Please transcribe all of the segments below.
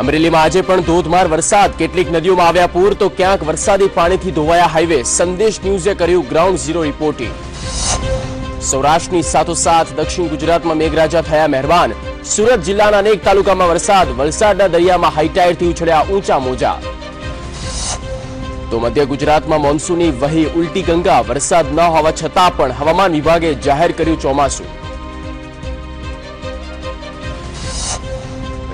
અમરેલીમાં આજે પણ ધોધમાર વરસાદ, કેટલીક નદીઓમાં આવ્યા પૂર તો ક્યાંક વરસાદી પાણીથી ધોવાયા હાઈવે. સંદેશ ન્યૂઝે કર્યું ગ્રાઉન્ડ ઝીરો રિપોર્ટિંગ. સૌરાષ્ટ્રની સાથોસાથ દક્ષિણ ગુજરાતમાં મેઘરાજા થયા મહેરબાન. સુરત જિલ્લાના અનેક તાલુકામાં વરસાદ, વલસાડના દરિયામાં હાઈટાઈડથી ઉછળ્યા ઊંચા મોજા. તો મધ્ય ગુજરાતમાં મોન્સૂનની વહી ઉલટી ગંગા, વરસાદ ન હોવા છતાં પણ હવામાન વિભાગે જાહેર કર્યું ચોમાસું.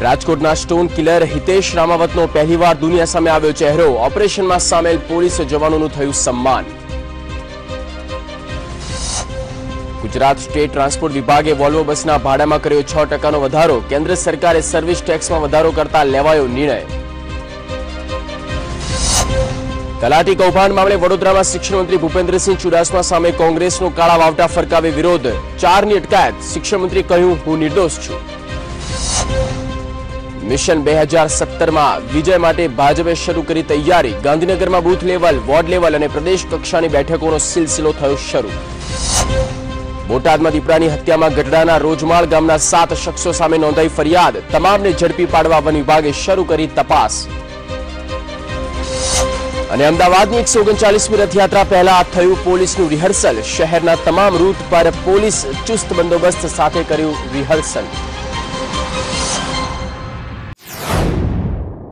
રાજકોટના સ્ટોન કિલર હિતેશ રામાવતનો પહેલીવાર દુનિયા સામે આવ્યો ચહેરો. ઓપરેશનમાં સામેલ પોલીસ જવાનોનું થયું સન્માન. ગુજરાત સ્ટેટ ટ્રાન્સપોર્ટ વિભાગે વોલ્વો બસના ભાડામાં કર્યો 6% વધારો. કેન્દ્ર સરકારે સર્વિસ ટેક્સમાં વધારો કરતા લેવાયો નિર્ણય. તલાટી કૌભાંડ મામલે વડોદરામાં શિક્ષણ મંત્રી ભૂપેન્દ્રસિંહ ચુડાસમા સામે કોંગ્રેસનો કાળા વાવટા ફરકાવે વિરોધ. 4ની અટકાયત. શિક્ષણ મંત્રી કહ્યું, હું નિર્દોષ છું. મિશન 2017માં વિજય માટે ભાજપે શરૂ કરી તૈયારી. ગાંધીનગરમાં બૂથ લેવલ, વોર્ડ લેવલ અને પ્રદેશ કક્ષાની બેઠકોનો સિલસિલો થયો શરૂ. બોટાદમાં દીપડાની હત્યામાં ગઢડાના રોજમાળ ગામના 7 શખ્સો સામે નોંધાઈ ફરિયાદ. તમામને ઝડપી પાડવા વન વિભાગે શરૂ કરી તપાસ. અને અમદાવાદની 139મી રથયાત્રા પહેલા થયું પોલીસનું રિહર્સલ. શહેરના તમામ રૂટ પર પોલીસ ચુસ્ત બંદોબસ્ત સાથે કર્યું રિહર્સલ.